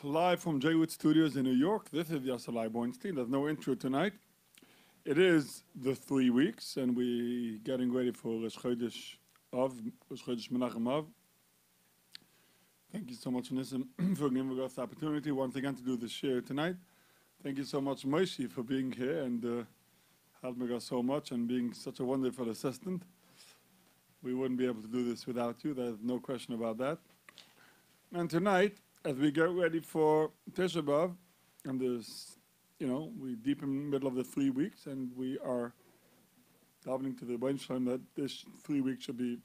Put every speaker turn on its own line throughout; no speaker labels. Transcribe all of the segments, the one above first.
live from Jaywood Studios in New York. This is Yosef Bornstein. There's no intro tonight. It is the 3 weeks, and we're getting ready for Rosh Chodesh Menachem Av. Thank you so much, Nissim, for giving us the opportunity once again to do this share tonight. Thank you so much, Moshe, for being here and helping us so much and being such a wonderful assistant. We wouldn't be able to do this without you. There's no question about that. And tonight, as we get ready for Tisha B'Av, and there's, we're deep in the middle of the 3 weeks, and we are davening to the Bornstein that this 3 weeks should be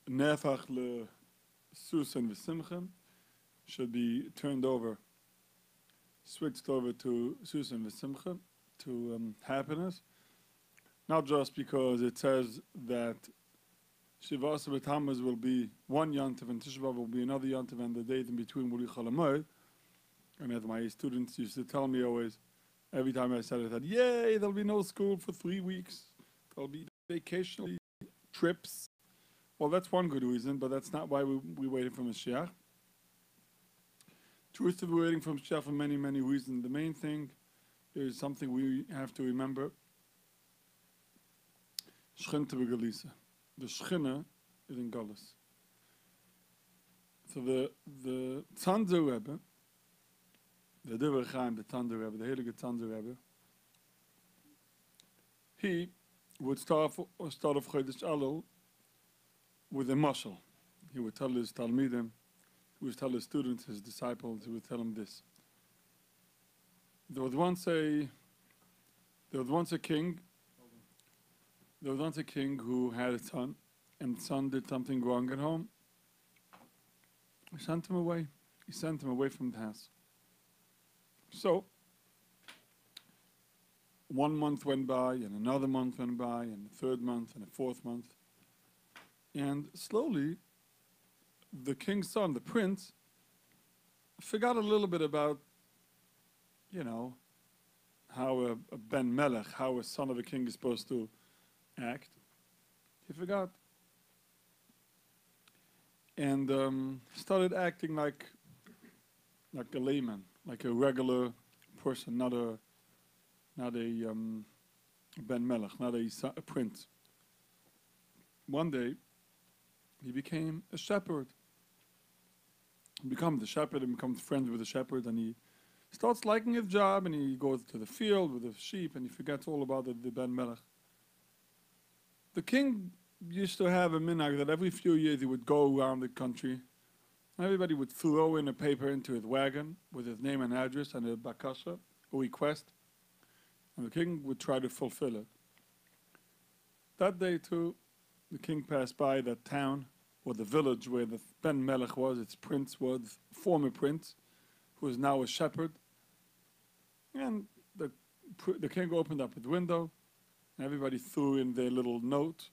nefach le sus and v'simcha, should be turned over, switched over to sus and v'simcha, to happiness. Not just because it says that Shiva Asar B'Tammuz will be one Yontiv and Tisha B'Av will be another Yontiv, and the days in between will be Chol HaMoed. And as my students used to tell me always, every time I said it, that yay, there'll be no school for 3 weeks. There'll be vacational trips. Well, that's one good reason, but that's not why we're waiting for Mashiach. Truth, we're waiting for Mashiach for many, many reasons. The main thing is something we have to remember. Shchinte B'Galisa. The Shechina is in Galus. So the Tzanzer Rebbe, the Divrei Chaim, the Tzanzer Rebbe, the Heilige Tzanzer Rebbe, he would start off Chodesh Elul with a mashal. He would tell his Talmidim, he would tell his students, his disciples, he would tell them this. There was once a king who had a son, and the son did something wrong at home. He sent him away. He sent him away from the house. So, 1 month went by, and another month went by, and a third month, and a fourth month. And slowly, the king's son, the prince, forgot a little bit about, how a Ben Melech, how a son of a king is supposed to act. He forgot. And started acting like a layman, like a regular person, not a Ben Melech, not a prince. One day, he became a shepherd. He becomes a shepherd and becomes friends with the shepherd, and he starts liking his job, and he goes to the field with the sheep, and he forgets all about the Ben Melech. The king used to have a minhag that every few years he would go around the country. Everybody would throw in a paper into his wagon with his name and address and a bakasha, a request, and the king would try to fulfill it. That day, too, the king passed by that town, or the village where the Ben Melech was, its prince was, former prince, who is now a shepherd. And the king opened up his window, and everybody threw in their little note.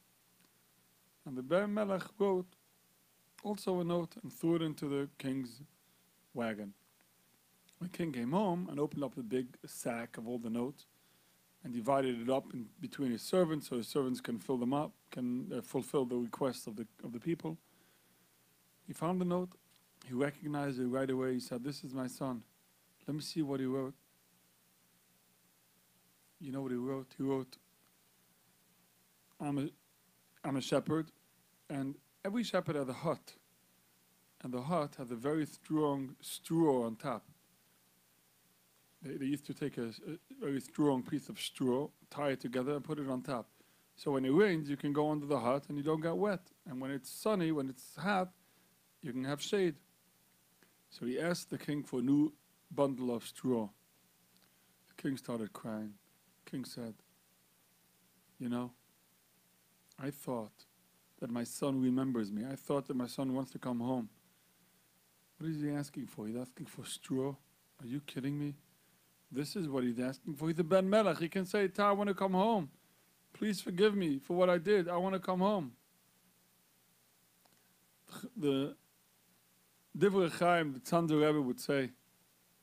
And the Ben Melech wrote also a note and threw it into the king's wagon. The king came home and opened up the big sack of all the notes and divided it up in between his servants, so his servants can fill them up, can fulfill the requests of the people. He found the note. He recognized it right away. He said, "This is my son. Let me see what he wrote." You know what he wrote? He wrote, I'm a shepherd, and every shepherd has a hut, and the hut has a very strong straw on top. They used to take a very strong piece of straw, tie it together, and put it on top. So when it rains, you can go under the hut, and you don't get wet. And when it's sunny, when it's hot, you can have shade. So he asked the king for a new bundle of straw. The king started crying. The king said, I thought that my son remembers me. I thought that my son wants to come home. What is he asking for? He's asking for straw? Are you kidding me? This is what he's asking for. He's a Ben Melech. He can say, I want to come home. Please forgive me for what I did. I want to come home. The Divrei Chaim, the Tzanzer Rebbe, would say,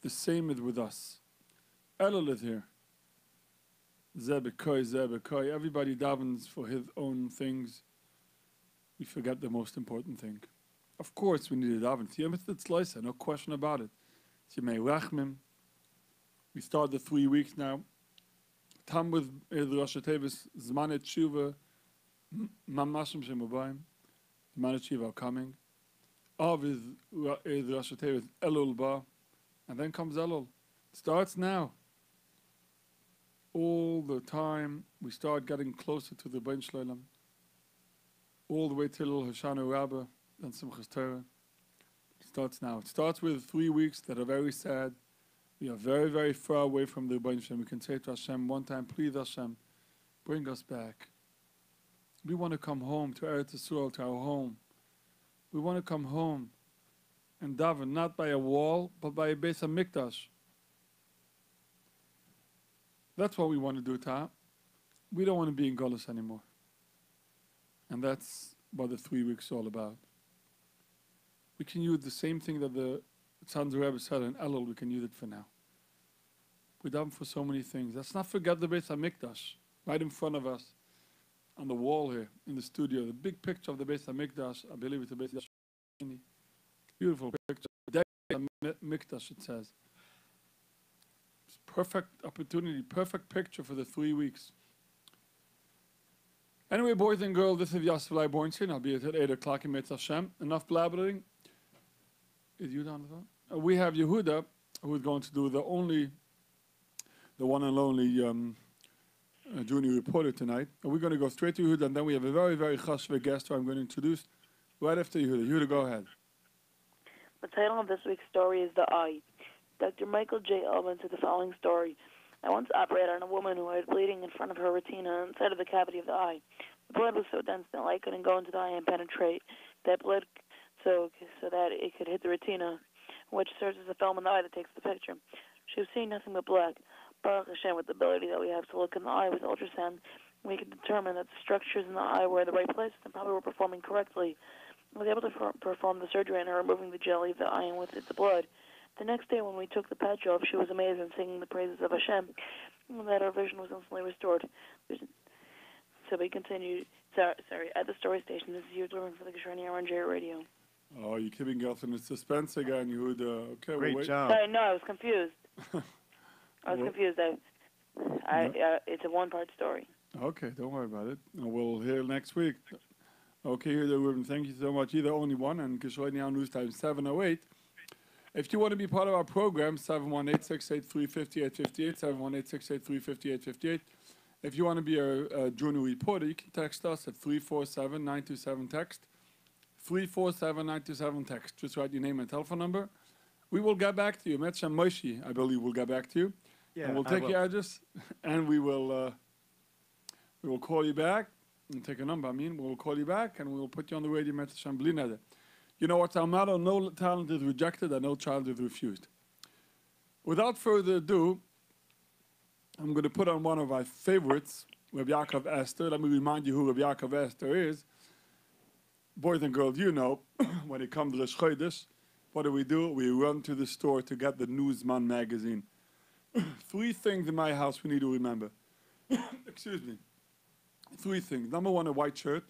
the same is with us. Elul is here. Zebekoi. Everybody davens for his own things. We forget the most important thing. Of course, we need to daven. No question about it. We start the 3 weeks now. Tam with the Rosh Hashanah, Zmanet Tshuva, Mamashim Shemabayim, Zmanet Tshuva are coming. Av is the Rosh Hashanah, Elul Ba, and then comes Elul. It starts now. All the time we start getting closer to the Ben Shloim, all the way till Hoshana Rabbah and Simchas Torah. It starts now. It starts with 3 weeks that are very sad. We are very, very far away from the Ben Shloim. We can say to Hashem one time, please Hashem, bring us back. We want to come home to Eretz Yisrael, to our home. We want to come home and daven, not by a wall, but by a Beis HaMikdash. That's what we want to do, Ta. We don't want to be in Golus anymore. And that's what the 3 weeks is all about. We can use the same thing that the Sons of Rabbi said in Elul, we can use it for now. We daven for so many things. Let's not forget the Beis HaMikdash, right in front of us, on the wall here, in the studio. The big picture of the Beis HaMikdash, I believe it's the Beis HaMikdash. Beautiful picture. Beis HaMikdash, it says. It's perfect opportunity, perfect picture for the 3 weeks. Anyway, boys and girls, this is Yosef Bornstein. I'll be at 8 o'clock in Metz Hashem. Enough blabbering. Is Yehuda on the phone? We have Yehuda, who is going to do the one and only junior reporter tonight. And we're going to go straight to Yehuda, and then we have a very, very chashve guest who I'm going to introduce right after Yehuda. Yehuda, go ahead.
The title of this week's story is The Eye. Dr. Michael J. Elvin said the following story. I once operated on a woman who had bleeding in front of her retina inside of the cavity of the eye. The blood was so dense that light couldn't go into the eye and penetrate that blood so that it could hit the retina, which serves as a film in the eye that takes the picture. She was seeing nothing but black. Baruch Hashem, with the ability that we have to look in the eye with ultrasound, we can determine that the structures in the eye were in the right places and probably were performing correctly. I was able to perform the surgery on her, removing the jelly of the eye and with it the blood. The next day when we took the patch off, she was amazed and singing the praises of Hashem, and that her vision was instantly restored. So we continued, at the story station. This is you delivering for the Kishroni RNJ radio.
Oh, you're keeping us in suspense again, Yehuda. Okay,
Great job.
Sorry, no, I was confused. Confused. It's a one-part story.
Okay, don't worry about it. We'll hear next week. Okay, Yehuda, thank you so much. You're the only one, and Kishroni now news time 7:08. If you want to be part of our program, 718-683-5858, 718-683-5858. If you want to be a junior reporter, you can text us at 347-927-TEXT. 347-927-TEXT. Just write your name and telephone number. We will get back to you. Metchem Moshe, I believe, will get back to you.
Yeah,
and we'll take your address, and we will call you back, and take a number, we'll call you back, and we'll put you on the radio, Metchem Blineder. You know what's our motto? No talent is rejected and no child is refused. Without further ado, I'm going to put on one of my favorites, Rabbi Yaakov Esther. Let me remind you who Rabbi Yaakov Esther is. Boys and girls, you know, when it comes to Rosh Chodesh, what do? We run to the store to get the Newsman magazine. 3 things in my house we need to remember. Excuse me. 3 things. Number 1, a white shirt.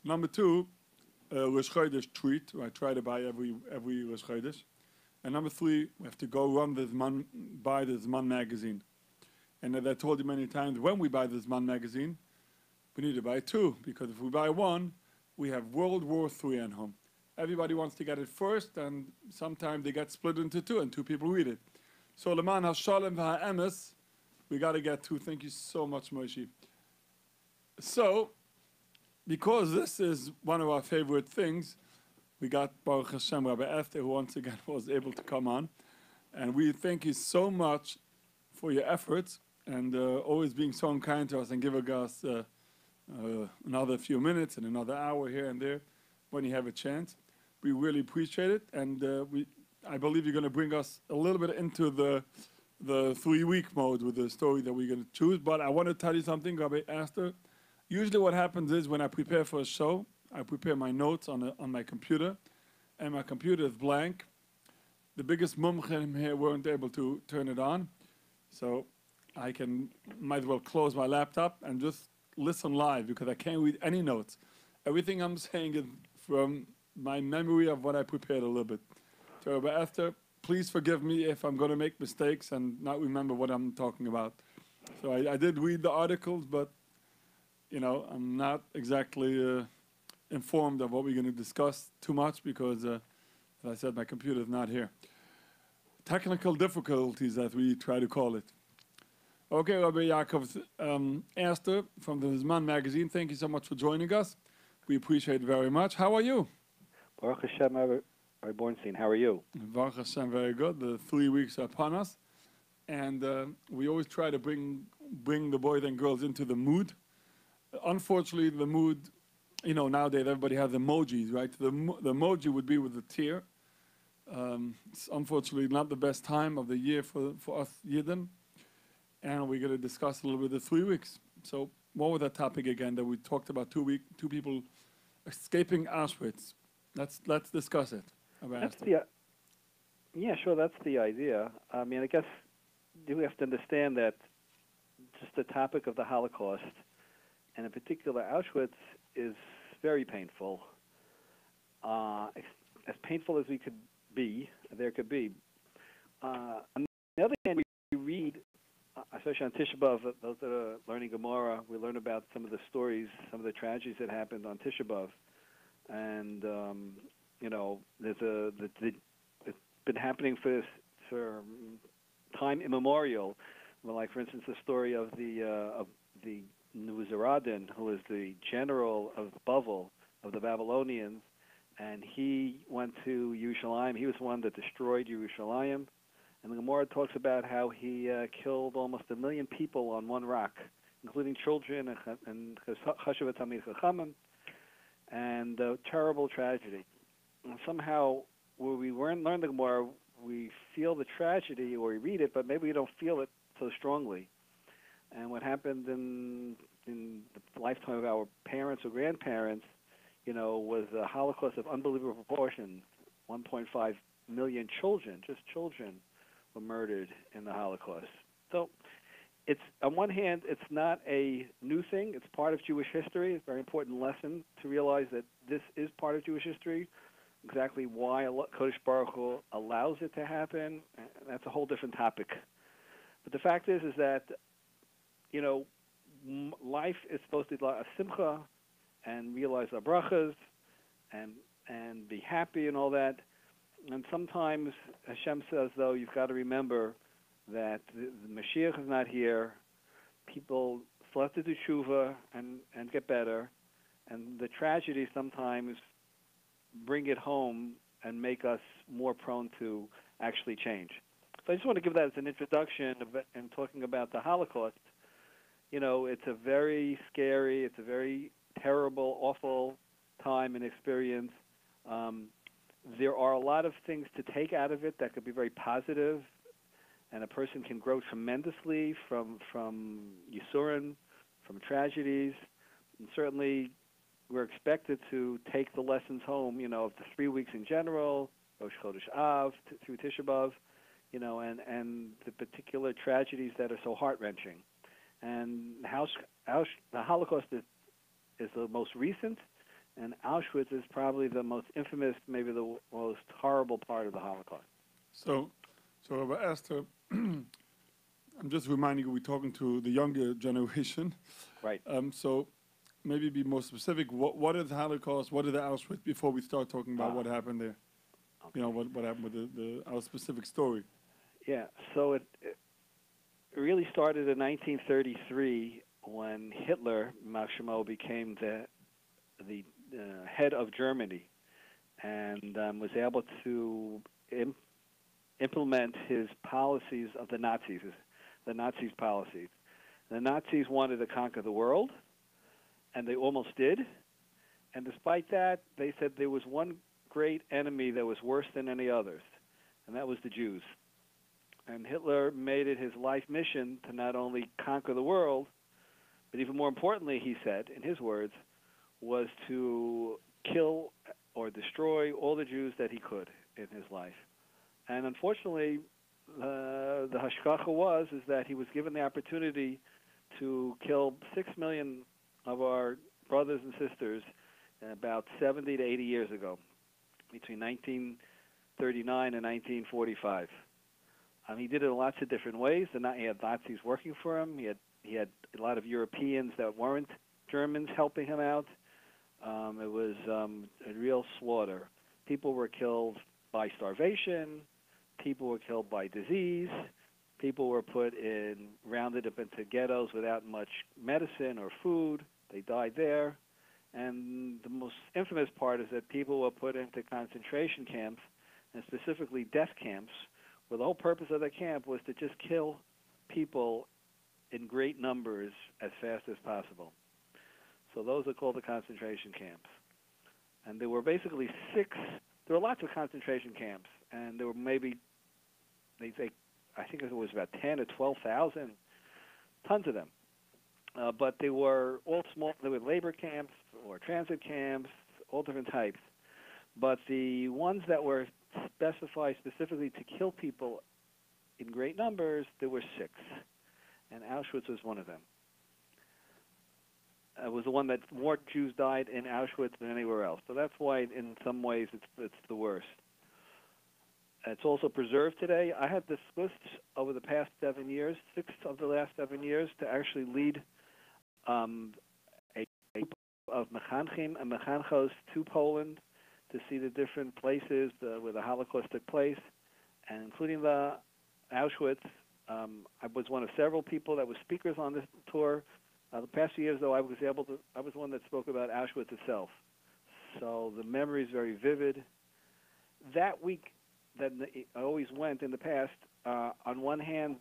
Number 2, Rosh Chodesh treat. I try to buy every Rosh Chodesh. And number 3, we have to go buy the Zman magazine. And as I told you many times, when we buy the Zman magazine, we need to buy 2, because if we buy 1, we have World War III at home. Everybody wants to get it first, and sometimes they get split into 2, and 2 people read it. So Leman HaShalom VaHaEmes, we got to get 2. Thank you so much, Moshe. So, because this is one of our favorite things, we got Baruch Hashem, Rabbi Esther, who once again was able to come on. And we thank you so much for your efforts and always being so kind to us and giving us another few minutes and another hour here and there when you have a chance. We really appreciate it. And I believe you're going to bring us a little bit into the 3-week mode with the story that we're going to choose. But I want to tell you something, Rabbi Esther. Usually what happens is when I prepare for a show, I prepare my notes on my computer, and my computer is blank. The biggest mumchim here weren't able to turn it on, so I might as well close my laptop and just listen live, because I can't read any notes. Everything I'm saying is from my memory of what I prepared a little bit. So, Rabbi Esther, please forgive me if I'm going to make mistakes and not remember what I'm talking about. So I did read the articles, but I'm not exactly informed of what we're going to discuss too much because, as I said, my computer is not here. Technical difficulties, as we try to call it. Okay, Rabbi Yaakov Esther from the Zman magazine, thank you so much for joining us. We appreciate it very much. How are you?
Baruch Hashem, Rabbi Bornstein, how are you?
Baruch Hashem, very good. The 3 weeks are upon us. And we always try to bring the boys and girls into the mood. Unfortunately, the mood, nowadays everybody has emojis, right? The emoji would be with the tear. It's unfortunately not the best time of the year for us Yidden. And we're going to discuss a little bit the 3 weeks. So what was that topic again that we talked about? Two people escaping Auschwitz. Let's discuss it.
Yeah, sure, that's the idea. I mean, I guess we have to understand that just the topic of the Holocaust, and in particular Auschwitz, is very painful. As painful as there could be. On the other hand, we read, especially on Tisha B'Av, those that are learning Gemara, we learn about some of the stories, some of the tragedies that happened on Tisha B'Av. And, it's been happening for time immemorial. Well, like, for instance, the story of the Nuzaradin, who was the general of Bavel, of the Babylonians, and he went to Yerushalayim. He was the one that destroyed Yerushalayim. And the Gemara talks about how he killed almost 1 million people on one rock, including children and Chashuvat Tamid Chachamim, and terrible tragedy. And somehow, when we learn the Gemara, we feel the tragedy, or we read it, but maybe we don't feel it so strongly. And what happened in the lifetime of our parents or grandparents, was a Holocaust of unbelievable proportions. 1.5 million children, just children, were murdered in the Holocaust. So it's, on one hand, it's not a new thing. It's part of Jewish history. It's a very important lesson to realize that this is part of Jewish history. Exactly why Kodesh Baruch Hu allows it to happen, that's a whole different topic. But the fact is that, life is supposed to be like a simcha and realize our brachas and be happy and all that. And sometimes Hashem says, though, you've got to remember that the Mashiach is not here. People still have to do tshuva and get better. And the tragedy sometimes bring it home and make us more prone to actually change. So I just want to give that as an introduction and talking about the Holocaust. It's a very scary, it's a very terrible, awful time and experience. There are a lot of things to take out of it that could be very positive, and a person can grow tremendously from Yisurin, from tragedies, and certainly we're expected to take the lessons home, of the 3 weeks in general, Rosh Chodesh Av through Tisha B'Av, and the particular tragedies that are so heart-wrenching. And the Holocaust is the most recent, and Auschwitz is probably the most infamous, maybe the most horrible part of the Holocaust.
So Rabbi Esther, I'm just reminding you, we're talking to the younger generation.
Right.
So maybe be more specific. What is the Holocaust? What is the Auschwitz before we start talking about what happened there? Okay. What happened with our specific story?
Yeah, so it really started in 1933 when Hitler, Mashimo, became the head of Germany and was able to implement his policies of the Nazis' policies. The Nazis wanted to conquer the world, and they almost did. And despite that, they said there was one great enemy that was worse than any others, and that was the Jews. And Hitler made it his life mission to not only conquer the world, but even more importantly, he said, in his words, was to kill or destroy all the Jews that he could in his life. And unfortunately, the hashkacha is that he was given the opportunity to kill 6 million of our brothers and sisters about 70 to 80 years ago, between 1939 and 1945. He did it in lots of different ways. He had Nazis working for him. He had a lot of Europeans that weren't Germans helping him out. It was a real slaughter. People were killed by starvation. People were killed by disease. People were rounded up into ghettos without much medicine or food. They died there. And the most infamous part is that people were put into concentration camps, and specifically death camps, where the whole purpose of the camp was to just kill people in great numbers as fast as possible. So those are called the concentration camps. And there were basically there were lots of concentration camps, and there were maybe, I think it was about 10 or 12,000, tons of them. But they were all small. There were labor camps or transit camps, all different types. But the ones that were specified specifically to kill people in great numbers, there were 6. And Auschwitz was one of them. It was the one that more Jews died in Auschwitz than anywhere else. So that's why, in some ways, it's the worst. It's also preserved today. I had this list over the past 7 years, 6 of the last 7 years, to actually lead a group of mechanchim and mechanchos to Poland to see the different places where the Holocaust took place, and including the Auschwitz. I was one of several people that was speakers on this tour. The past few years, though, I was the one that spoke about Auschwitz itself. So the memory is very vivid. That week that I always went in the past, on one hand,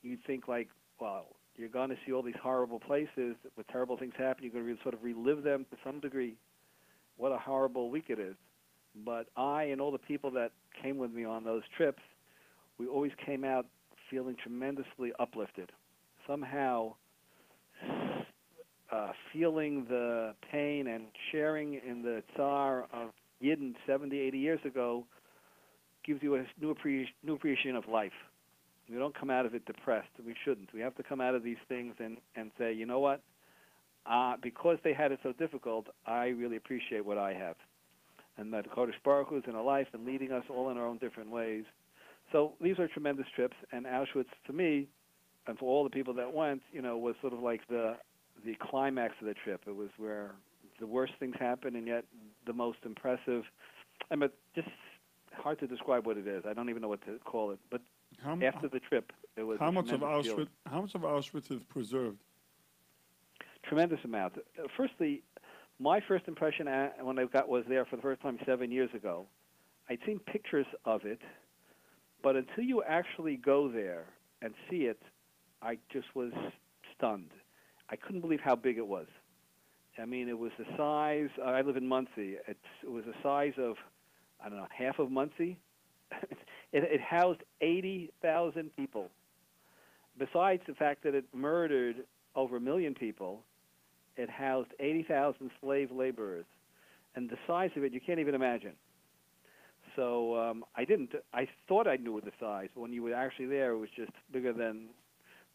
you'd think like, well, you're going to see all these horrible places where terrible things happen. You're going to sort of relive them to some degree. What a horrible week it is. But I and all the people that came with me on those trips, we always came out feeling tremendously uplifted. Somehow feeling the pain and sharing in the tsar of Yidden 70, 80 years ago gives you a new appreciation of life. We don't come out of it depressed. We shouldn't. We have to come out of these things and say, you know what? Because they had it so difficult, I really appreciate what I have. And that Kodesh Baruch Hu is in our life and leading us all in our own different ways. So these are tremendous trips, and Auschwitz, to me, and for all the people that went, was sort of like the climax of the trip. It was where the worst things happened, and yet the most impressive. But just hard to describe what it is. I don't even know what to call it. But after the trip, it was
how much of Auschwitz is preserved?
Tremendous amount. Firstly, my first impression when I was there for the first time 7 years ago, I'd seen pictures of it, but until you actually go there and see it, I just was stunned. I couldn't believe how big it was. I mean, it was the size. I live in Muncie. It was the size of, I don't know, half of Muncie. It housed 80,000 people. Besides the fact that it murdered over 1 million people, it housed 80,000 slave laborers. And the size of it, you can't even imagine. So I thought I knew the size, but when you were actually there, it was just bigger than.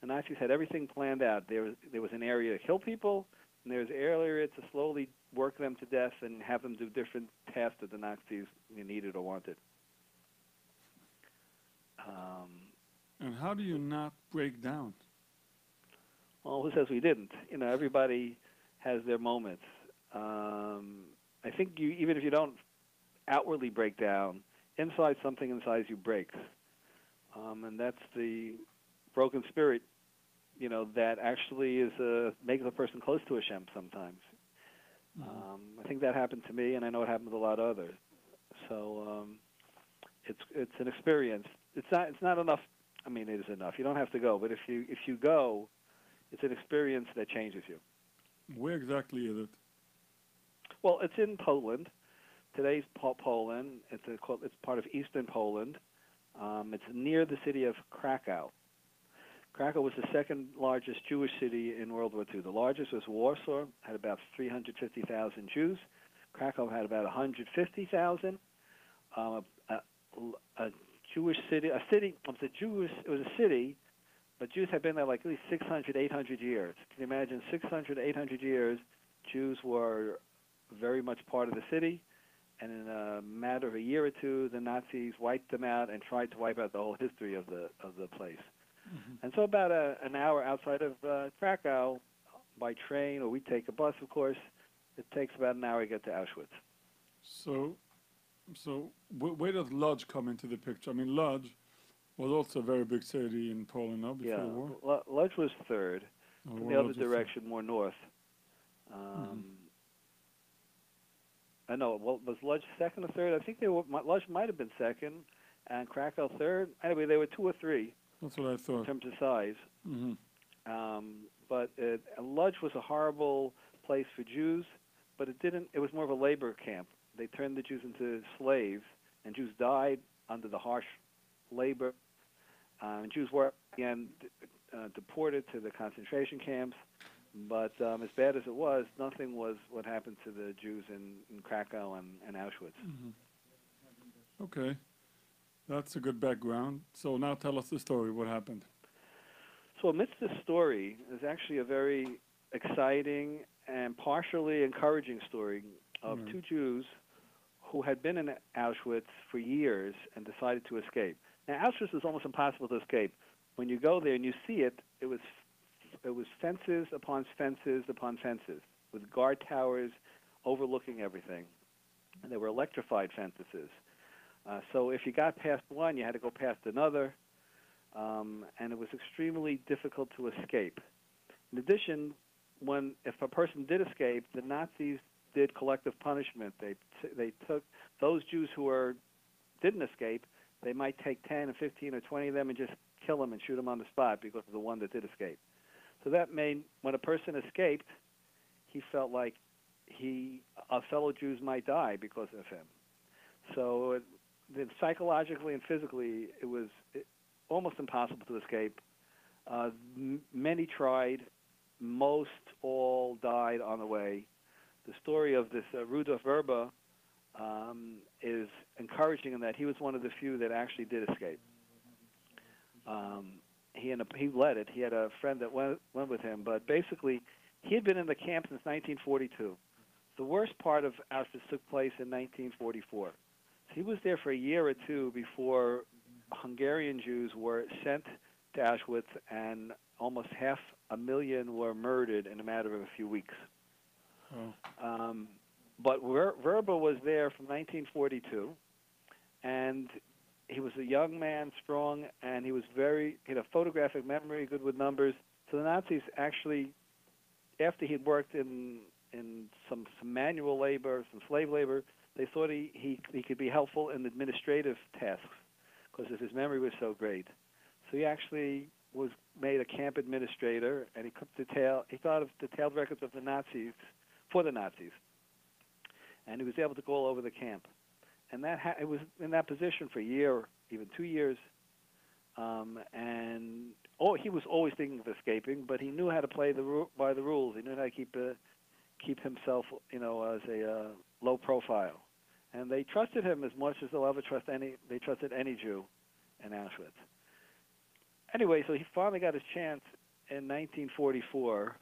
The Nazis had everything planned out. There was an area to kill people, and there was an area to slowly work them to death and have them do different tasks that the Nazis needed or wanted.
And how do you not break down?
Well, who says we didn't? Everybody has their moments. I think even if you don't outwardly break down, something inside you breaks. And that's the broken spirit, that actually makes a person close to Hashem sometimes. I think that happened to me, and I know it happened to a lot of others. So it's an experience. It's not enough. I mean, it is enough. You don't have to go, but if you go, it's an experience that changes you.
Where exactly is it?
Well, it's in Poland. Today's Poland. It's part of Eastern Poland. It's near the city of Krakow. Krakow was the second largest Jewish city in World War II. The largest was Warsaw, had about 350,000 Jews. Krakow had about 150,000. A Jewish city. It was a city, but Jews had been there like at least 600, 800 years. Can you imagine 600, 800 years? Jews were very much part of the city. And in a matter of a year or two, the Nazis wiped them out and tried to wipe out the whole history of the place.
Mm-hmm.
And so about an hour outside of Krakow, by train, or we take a bus, of course, it takes about an hour to get to Auschwitz.
So where does Lodz come into the picture? I mean, Lodz was also a very big city in Poland, no, before the war.
Lodz was third. From the other direction, more north. I know. Well, was Lodz second or third? I think Lodz might have been second, and Krakow third. Anyway, they were 2 or 3.
That's what I thought.
In terms of size.
Mm-hmm.
But Lodz was a horrible place for Jews, but it didn't. It was more of a labor camp. They turned the Jews into slaves, and Jews died under the harsh labor. Jews were again deported to the concentration camps. But as bad as it was, nothing was what happened to the Jews in Krakow and Auschwitz.
Mm-hmm. Okay. That's a good background. So now tell us the story. What happened?
So amidst this story is actually a very exciting and partially encouraging story of 2 Jews who had been in Auschwitz for years and decided to escape. Now, Auschwitz is almost impossible to escape. When you go there and you see it, it was fences upon fences upon fences with guard towers overlooking everything. And they were electrified fences. So if you got past one, you had to go past another. And it was extremely difficult to escape. In addition, if a person did escape, the Nazis did collective punishment. They took those Jews who didn't escape, they might take 10 or 15 or 20 of them and just kill them and shoot them on the spot because of the one that did escape. So that made, when a person escaped, he felt like fellow Jews might die because of him. So psychologically and physically, it was almost impossible to escape. Many tried. Most all died on the way. The story of this Rudolf Verba is encouraging in that he was one of the few that actually did escape. He led it. He had a friend that went with him, but basically he had been in the camp since 1942. The worst part of Auschwitz took place in 1944. So he was there for a year or two before Hungarian Jews were sent to Auschwitz, and almost 500,000 were murdered in a matter of a few weeks.
Oh.
But Verba was there from 1942, and he was a young man, strong, and he had a photographic memory, good with numbers. So the Nazis actually, after he'd worked in some manual labor, some slave labor, they thought he could be helpful in administrative tasks because his memory was so great. So he actually was made a camp administrator, and he thought of detailed records of the Nazis, for the Nazis. And he was able to go all over the camp. And it was in that position for a year, even 2 years. He was always thinking of escaping, but he knew how to play by the rules. He knew how to keep himself, as a low profile. And they trusted him as much as they'll ever they trusted any Jew in Auschwitz. Anyway, so he finally got his chance in 1944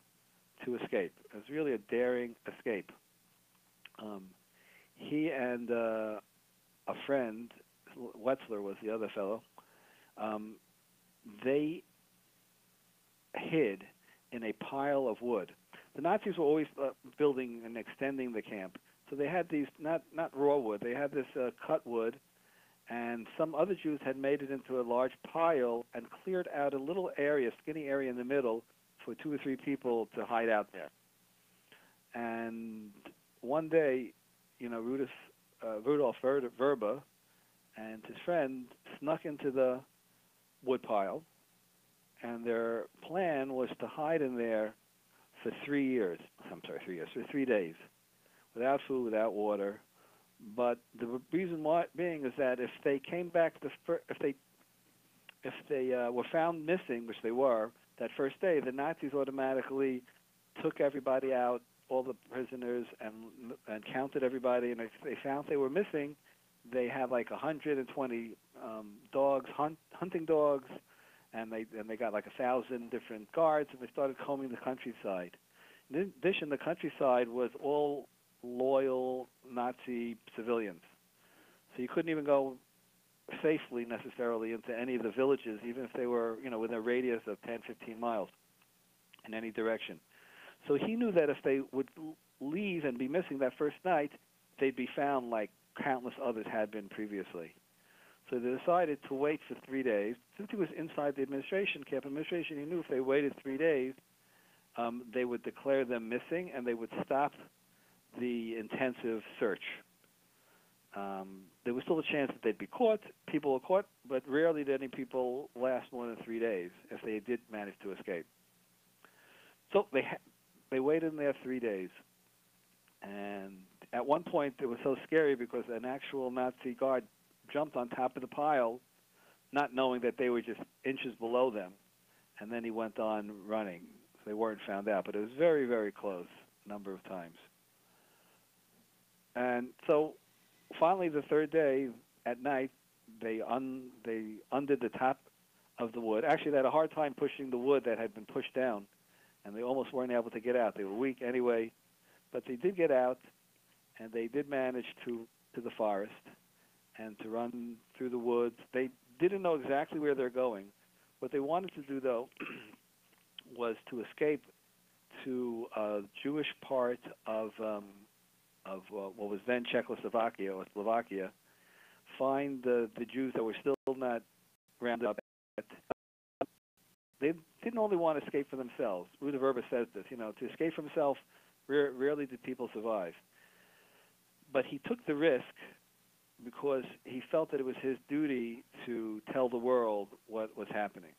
to escape. It was really a daring escape. He and a friend, Wetzler was the other fellow, they hid in a pile of wood. The Nazis were always building and extending the camp. So they had these, not raw wood, they had this cut wood, and some other Jews had made it into a large pile and cleared out a little area, skinny area in the middle, for 2 or 3 people to hide out there. And one day, Rudolf Verba and his friend snuck into the wood pile, and their plan was to hide in there for 3 years. For 3 days, without food, without water. But the reason why being is that if they came back, if they were found missing, which they were, that first day, the Nazis automatically took everybody out, all the prisoners, and counted everybody. And if they found they were missing, they had like 120 dogs, hunting dogs, and they got like 1,000 different guards, and they started combing the countryside. In addition, the countryside was all loyal Nazi civilians. So you couldn't even go safely necessarily into any of the villages, even if they were, within a radius of 10, 15 miles in any direction. So he knew that if they would leave and be missing that first night, they'd be found like countless others had been previously. So they decided to wait for 3 days. Since he was inside the camp administration, he knew if they waited 3 days, they would declare them missing and they would stop the intensive search. There was still a chance that they'd be caught. People were caught, but rarely did any people last more than 3 days if they did manage to escape. So they waited in there 3 days. And at one point, it was so scary because an actual Nazi guard jumped on top of the pile, not knowing that they were just inches below them. And then he went on running. So they weren't found out. But it was very, very close a number of times. And so finally, the third day at night, they undid the top of the wood. Actually, they had a hard time pushing the wood that had been pushed down, and they almost weren't able to get out. They were weak anyway, but they did get out, and they did manage to the forest and to run through the woods. They didn't know exactly where they're going. What they wanted to do, though, was to escape to a Jewish part of what was then Czechoslovakia or Slovakia, find the Jews that were still not rounded up. They didn't only want to escape for themselves. Rudolf Verba says this, to escape for himself, rarely did people survive. But he took the risk because he felt that it was his duty to tell the world what was happening.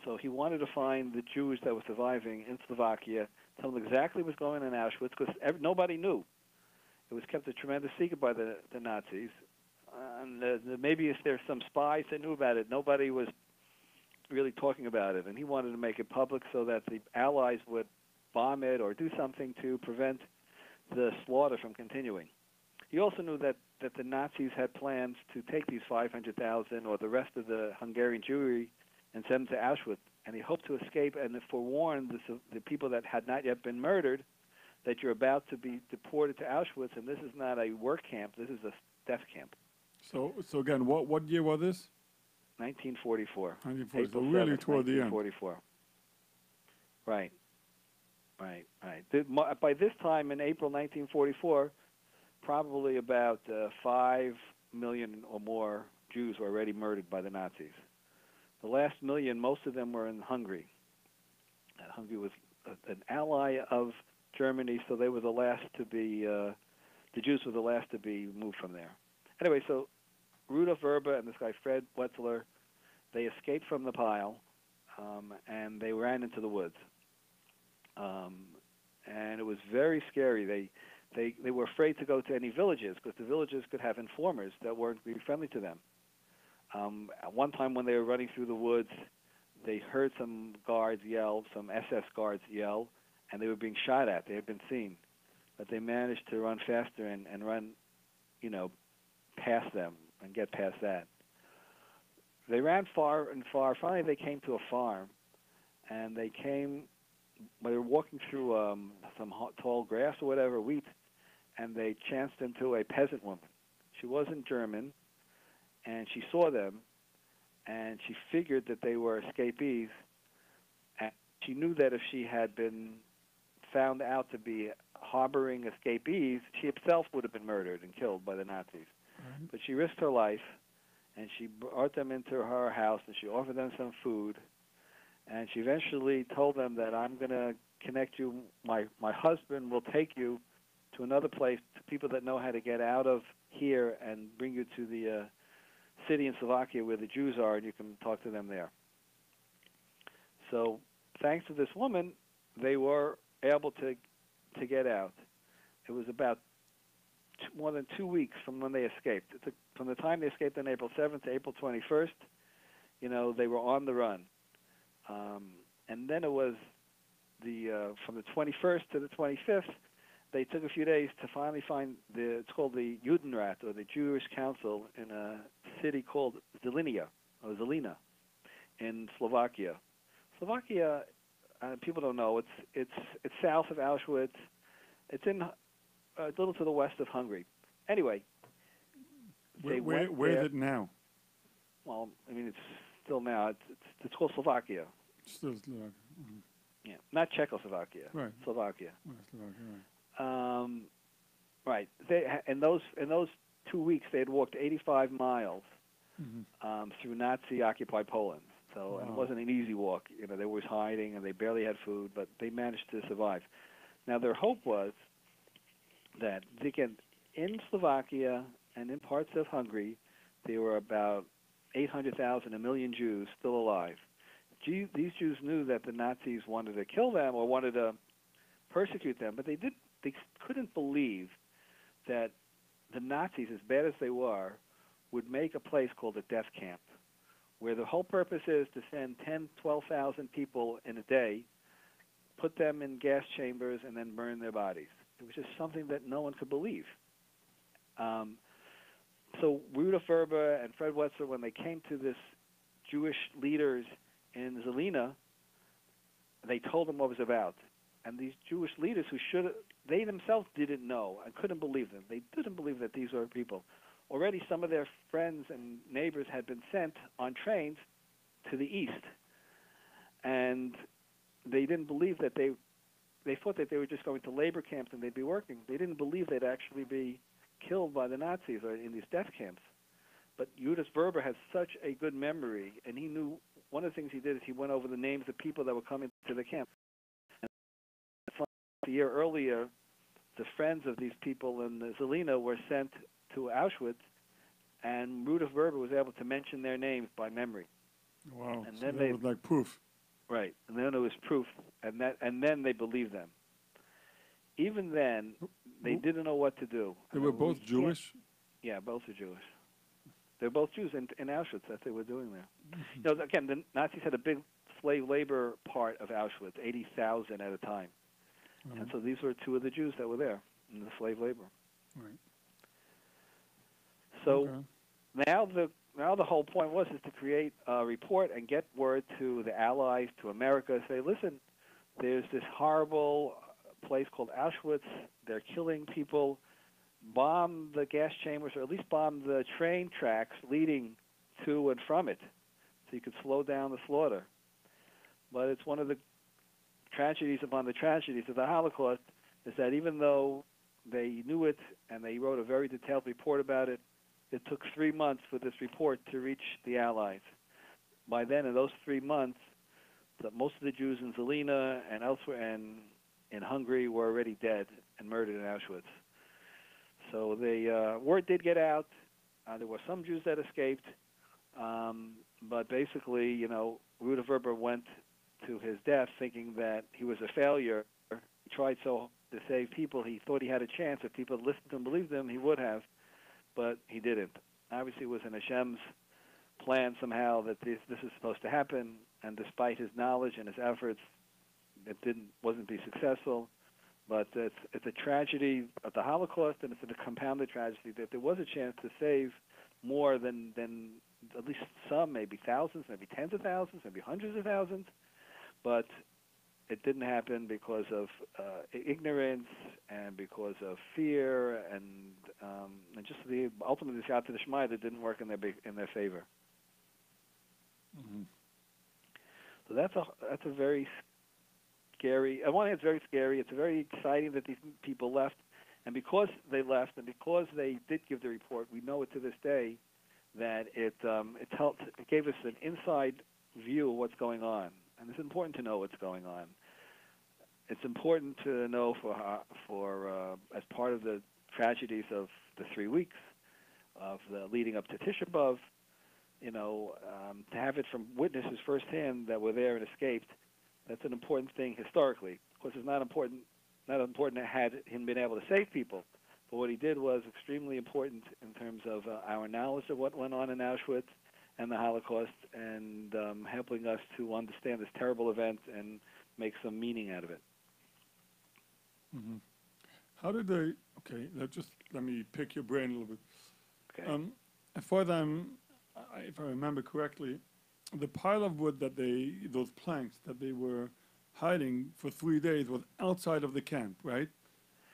So he wanted to find the Jews that were surviving in Slovakia, tell them exactly what was going on in Auschwitz, because nobody knew. It was kept a tremendous secret by the Nazis. And maybe if there's some spies that knew about it, nobody was really talking about it. And he wanted to make it public so that the Allies would bomb it or do something to prevent the slaughter from continuing. He also knew that the Nazis had plans to take these 500,000 or the rest of the Hungarian Jewry and send them to Auschwitz. And he hoped to escape and to forewarn the people that had not yet been murdered that you're about to be deported to Auschwitz, and this is not a work camp, this is a death camp.
So again, what year was this?
1944.
1944, so really toward the end.
1944. Right. By this time in April 1944, probably about 5 million or more Jews were already murdered by the Nazis. The last million, most of them were in Hungary. Hungary was an ally of Germany, so they were the last to be, the Jews were the last to be moved from there. Anyway, so Rudolf Verba and this guy Fred Wetzler, they escaped from the pile, and they ran into the woods. And it was very scary. They were afraid to go to any villages because the villages could have informers that weren't really friendly to them. At one time when they were running through the woods, they heard some guards yell, some SS guards yell, and they were being shot at. They had been seen. But they managed to run faster and run, past them and get past that. They ran far and far. Finally, they came to a farm, and they were walking through some tall grass or whatever, wheat, and they chanced into a peasant woman. She wasn't German, and she saw them, and she figured that they were escapees, and she knew that if she had been found out to be harboring escapees, she herself would have been murdered and killed by the Nazis. Mm-hmm. But she risked her life, and she brought them into her house, and she offered them some food, and she eventually told them that I'm going to connect you, my husband will take you to another place, to people that know how to get out of here and bring you to the city in Slovakia where the Jews are, and you can talk to them there. So thanks to this woman, they were able to get out. It was about more than 2 weeks from when they escaped. From the time they escaped on April 7th to April 21st, they were on the run. And then it was from the 21st to the 25th, they took a few days to finally find it's called the Judenrat, or the Jewish Council, in a city called Zelina in Slovakia. Slovakia, people don't know, it's south of Auschwitz. It's in a little to the west of Hungary. Anyway, they went
where
there.
is it now?
Well, I mean, it's still now. It's called Slovakia.
Still Slovakia.
Yeah, not Czechoslovakia.
Right.
Slovakia.
Right, Slovakia, right.
Right. In those 2 weeks, they had walked 85 miles through Nazi-occupied Poland. So and it wasn't an easy walk. You know, they were hiding and they barely had food, but they managed to survive. Now, their hope was that again, in Slovakia and in parts of Hungary, there were about 800,000, a million Jews still alive. These Jews knew that the Nazis wanted to kill them or wanted to persecute them, but they couldn't believe that the Nazis, as bad as they were, would make a place called a death camp, where the whole purpose is to send 10, 12,000 people in a day, put them in gas chambers, and then burn their bodies. It was just something that no one could believe. So Rudolf Verba and Fred Wetzler, when they came to this Jewish leaders in Zelina, they told them what it was about. And these Jewish leaders they themselves didn't know and couldn't believe them. They didn't believe that these were people. Already some of their friends and neighbors had been sent on trains to the east. And they didn't believe that they thought that they were just going to labor camps and they'd be working. They didn't believe they'd actually be killed by the Nazis or in these death camps. But Judas Verber had such a good memory, and he knew one of the things he did is he went over the names of people that were coming to the camp. And a year earlier, the friends of these people in the Zelina were sent to Auschwitz, and Rudolf Verber was able to mention their names by memory.
Wow.
And
So
then
that was like proof.
Right, and then it was proof, and then they believed them. Even then, they didn't know what to do.
They were both Jewish?
Yeah, both are Jewish. They're both Jews in Auschwitz. That's what they were doing there. You know, again, the Nazis had a big slave labor part of Auschwitz, 80,000 at a time. And so these were two of the Jews that were there in the slave labor.
Right.
So now the whole point was to create a report and get word to the Allies, to America, say, listen, there's this horrible place called Auschwitz. They're killing people. Bomb the gas chambers, or at least bomb the train tracks leading to and from it, so you could slow down the slaughter. But it's one of the tragedies upon the tragedies of the Holocaust is that even though they knew it and they wrote a very detailed report about it, it took 3 months for this report to reach the Allies. By then, in those 3 months, most of the Jews in Zelina and elsewhere and in Hungary were already dead and murdered in Auschwitz. So the word did get out. There were some Jews that escaped, but basically, you know, Rudolf Verber went to his death thinking that he was a failure. He tried so to save people. He thought he had a chance. If people had listened to him, believed him, he would have, but he didn't. Obviously, it was in Hashem's plan somehow that this is supposed to happen, and despite his knowledge and his efforts, it wasn't be successful. But it's a tragedy of the Holocaust, and it's a compounded tragedy that there was a chance to save more than at least some, maybe thousands, maybe tens of thousands, maybe hundreds of thousands. But it didn't happen because of ignorance and because of fear and just ultimately the Siyata D'Shmaya that didn't work in their favor.
Mm-hmm.
So that's a very scary. On one hand, it's very scary. It's very exciting that these people left, and because they left, and because they did give the report, we know it to this day that it gave us an inside view of what's going on, and it's important to know what's going on. It's important to know for as part of the tragedies of the 3 weeks of the leading up to Tisha B'Av, you know, to have it from witnesses firsthand that were there and escaped. That's an important thing historically. Of course, it's not important had him been able to save people. But what he did was extremely important in terms of our knowledge of what went on in Auschwitz and the Holocaust, and helping us to understand this terrible event and make some meaning out of it.
Mm-hmm. How did they? Okay, let me pick your brain a little bit.
Okay.
As far as if I remember correctly, the pile of wood that those planks that they were hiding for 3 days was outside of the camp, right?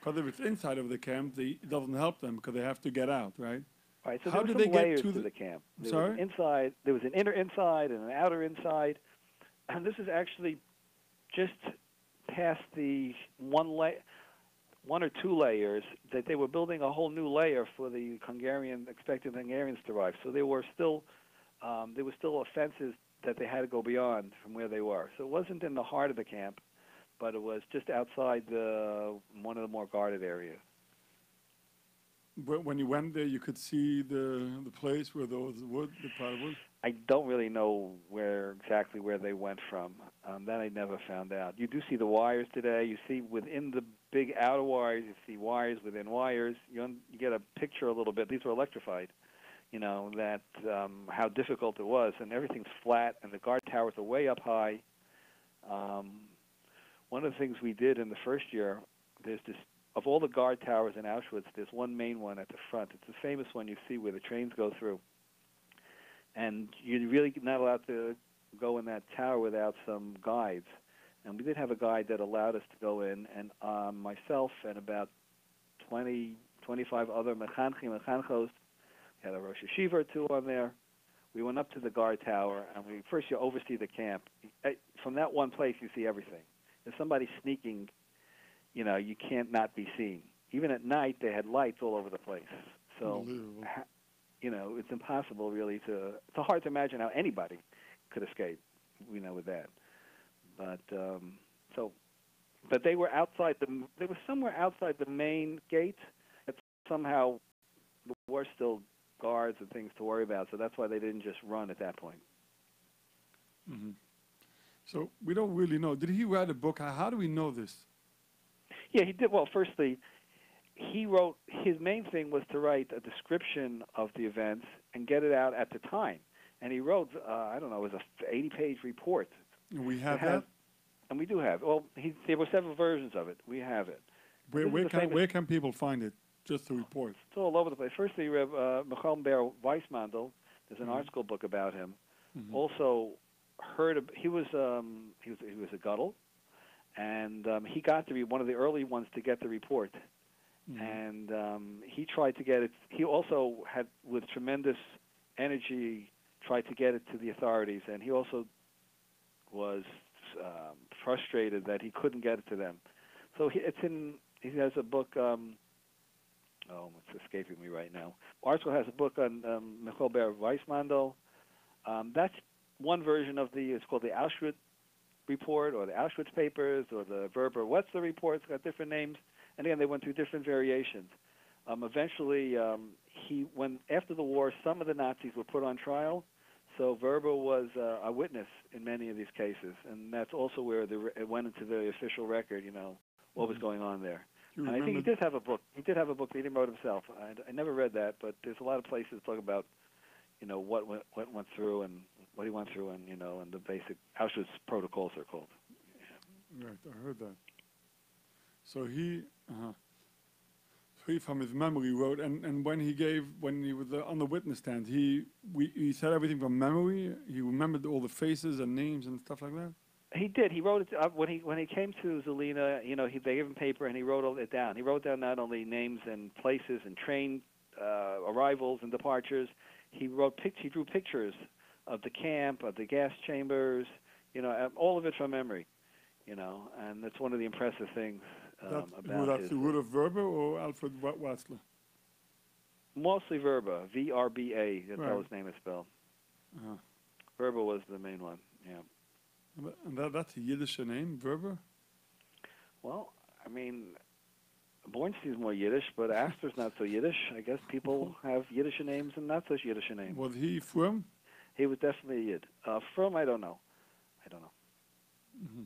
Because if it's inside of the camp, it doesn't help them because they have to get out, right?
Right. So
How
there
did
were
they
some
get
layers
to
to
the
the camp.
Sorry?
There was an inner inside and an outer inside, and this is actually just past the one or two layers that they were building a whole new layer for the expected Hungarians to arrive. So there were still offenses that they had to go beyond from where they were. So it wasn't in the heart of the camp, but it was just outside one of the more guarded areas.
When you went there, you could see the place where there was wood, the pile of wood?
I don't really know exactly where they went from. That I never found out. You do see the wires today. You see within the big outer wires, you see wires within wires. You get a picture a little bit. These were electrified. That how difficult it was, and everything's flat, and the guard towers are way up high. One of the things we did in the first year, there's this, of all the guard towers in Auschwitz, there's one main one at the front. It's the famous one you see where the trains go through. And you're really not allowed to go in that tower without some guides. And we did have a guide that allowed us to go in, and myself and about 20, 25 other mechanchos, had a Rosh Yeshiva or two on there. We went up to the guard tower, and first you oversee the camp. From that one place, you see everything. If somebody's sneaking, you can't not be seen. Even at night, they had lights all over the place. So, it's impossible really it's hard to imagine how anybody could escape, with that. But, but they were they were somewhere outside the main gate, that somehow there were still guards and things to worry about, so that's why they didn't just run at that point.
Mm-hmm. So we don't really know. Did he write a book? How do we know this?
Yeah, he did. Well, firstly, he wrote, his main thing was to write a description of the events and get it out at the time. And he wrote, it was an 80-page report.
And we have that?
And we do have it. Well, there were several versions of it. We have it.
Where can people find it? Just the report.
It's all over the place. Firstly, Michael Ber Weissmandel, there's an art school book about him. Mm-hmm. Also he was a Gadol, and he got to be one of the early ones to get the report. Mm-hmm. And he tried to get it. He also had, with tremendous energy, tried to get it to the authorities, and he also was frustrated that he couldn't get it to them. So he has a book. It's escaping me right now. Artsel has a book on Michael Ber Weissmandel. That's one version of it's called the Auschwitz report, or the Auschwitz papers, or the Werber Wetzler report. It's got different names. And again, they went through different variations. Eventually, after the war, some of the Nazis were put on trial. So Werber was a witness in many of these cases, and that's also where it went into the official record. What was going on there. And I think he did have a book. He did have a book that he wrote himself. I never read that, but there's a lot of places talk about, what went through and what he went through, and and the basic Auschwitz protocols are called.
Yeah. Right, I heard that. So he from his memory wrote, and when he was on the witness stand, he said everything from memory. He remembered all the faces and names and stuff like that.
He did. He wrote it when he came to Zelina. They gave him paper and he wrote all it down. He wrote down not only names and places and train arrivals and departures. He drew pictures of the camp, of the gas chambers. All of it from memory. And that's one of the impressive things about
that's the root of Werber or Alfred Wetzler?
Mostly Werber, V-R-B-A. That's how his name is spelled.
Uh-huh.
Werber was the main one. Yeah.
And that's a Yiddish name, Werber?
Well, I mean, Bornstein's more Yiddish, but Astor's not so Yiddish. I guess people have Yiddish names and not such Yiddish names.
Was he from?
He was definitely a Yid. From, I don't know.
Mm-hmm.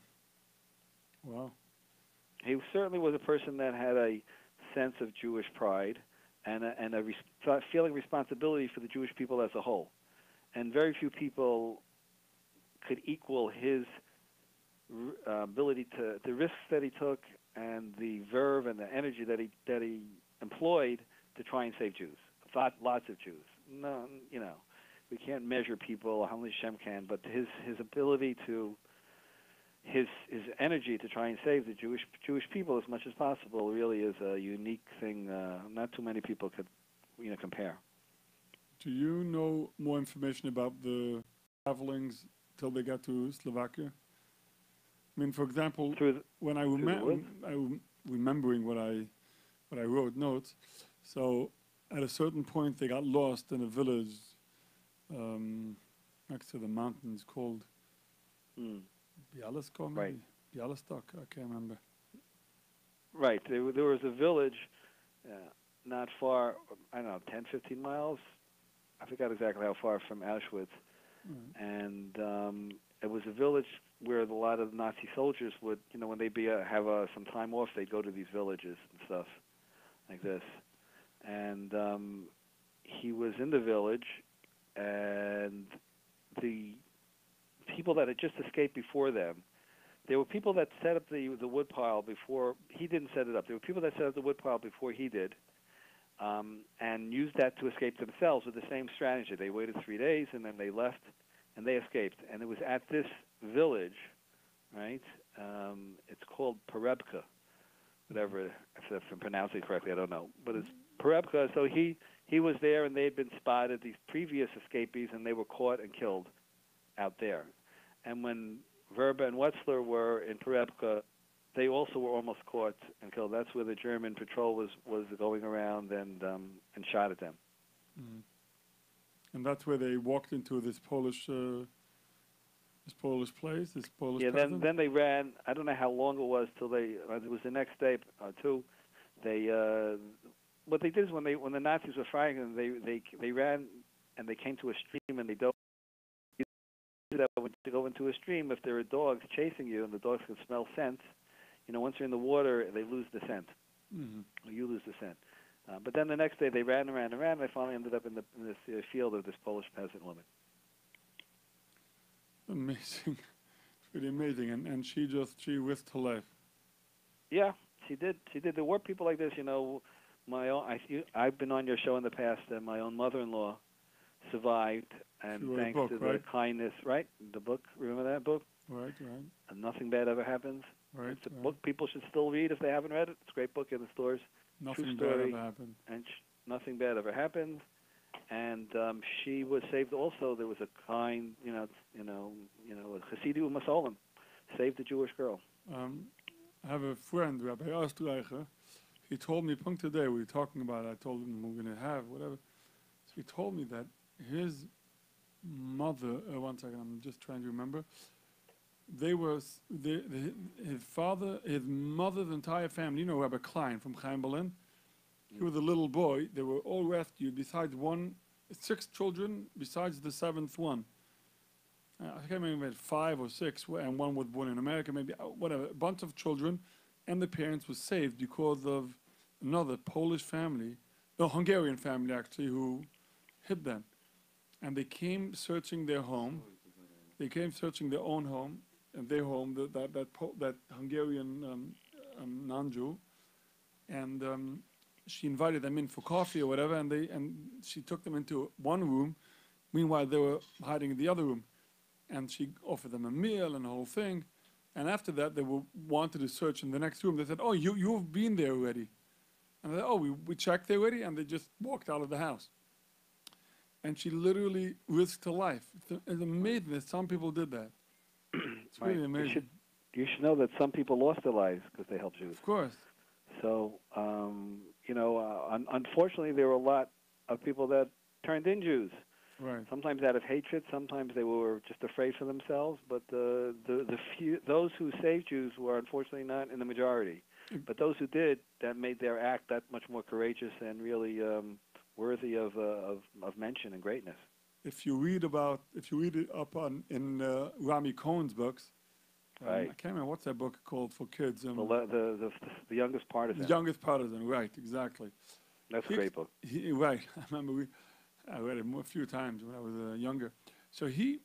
Wow.
He certainly was a person that had a sense of Jewish pride and a feeling responsibility for the Jewish people as a whole. And very few people could equal his ability the risks that he took and the verve and the energy that he employed to try and save Jews. Lots of Jews. No, we can't measure people. Only Hashem can. But his ability to his energy to try and save the Jewish people as much as possible really is a unique thing. Not too many people could compare.
Do you know more information about the travelings till they got to Slovakia? I mean, for example, when I remembering what I wrote notes. So at a certain point, they got lost in a village next to the mountains called Bialystok, maybe?
Right.
Bialystok, I can't remember.
Right. There was a village not far, I don't know, 10, 15 miles. I forgot exactly how far from Auschwitz. And it was a village where a lot of Nazi soldiers would, when they'd have some time off, they'd go to these villages and stuff like this. And he was in the village, and the people that had just escaped before them, there were people that set up the wood pile before he didn't set it up. There were people that set up the wood pile before he did, and used that to escape themselves with the same strategy. They waited 3 days, and then they left, and they escaped. And it was at this village, right? It's called Perebka, whatever. If I'm pronouncing it correctly, I don't know. But it's Perebka. So he was there, and they had been spotted, these previous escapees, and they were caught and killed out there. And when Verba and Wetzler were in Perebka, they also were almost caught and killed. That's where the German patrol was going around and shot at them.
Mm. And that's where they walked into this Polish place, this Polish peasant?
Then they ran. I don't know how long it was till they. It was the next day too. They what they did is when the Nazis were firing them, they ran and they came to a stream and they dove. That when you go into a stream, if there are dogs chasing you and the dogs can smell scent, once you're in the water, they lose the scent.
Mm-hmm.
Or you lose the scent. But then the next day they ran and ran and ran. And they finally ended up in this field of this Polish peasant woman.
Amazing. It's really amazing. And she risked her life.
Yeah, she did. There were people like this. I've been on your show in the past, and my own mother-in-law survived, and thanks to the kindness, right? The book, remember that book?
Right.
And Nothing Bad Ever Happens.
Right.
It's a book people should still read if they haven't read it. It's a great book in the stores.
Nothing
True story,
bad ever happened.
And Nothing Bad Ever Happened. And she was saved also. There was a kind, a Hasidu Masolim, saved a Jewish girl.
I have a friend, Rabbi Ostreicher. He told me, punk today, we were talking about it, I told him we're going to have whatever. So he told me that his mother, one second, I'm just trying to remember. They were, his father, his mother's entire family, Rabbi Klein from Chaim Berlin. He was a little boy. They were all rescued besides 6 children besides the 7th one. I can't remember if 5 or 6, and one was born in America, maybe, whatever. A bunch of children, and the parents were saved because of another Polish family, a Hungarian family actually, who hid them. And they came searching their home. They came searching their own home, and their home, that Hungarian non-Jew. And she invited them in for coffee or whatever, and she took them into one room. Meanwhile, they were hiding in the other room. And she offered them a meal and the whole thing. And after that, they wanted to search in the next room. They said, "Oh, you've been there already." And they said, "Oh, we checked there already," and they just walked out of the house. And she literally risked her life. It's amazing that some people did that. It's really amazing.
You should know that some people lost their lives because they helped Jews.
Of course.
So, unfortunately, there were a lot of people that turned in Jews.
Right.
Sometimes out of hatred, sometimes they were just afraid for themselves. But the few, those who saved Jews were unfortunately not in the majority. But those who did, that made their act that much more courageous and really worthy of mention and greatness.
If you read it up in Rami Cohen's books,
right.
I can't remember what's that book called for kids.
The Youngest Partisan.
The Youngest Partisan, right? Exactly.
That's a great book.
Right. I remember I read it a few times when I was younger. So he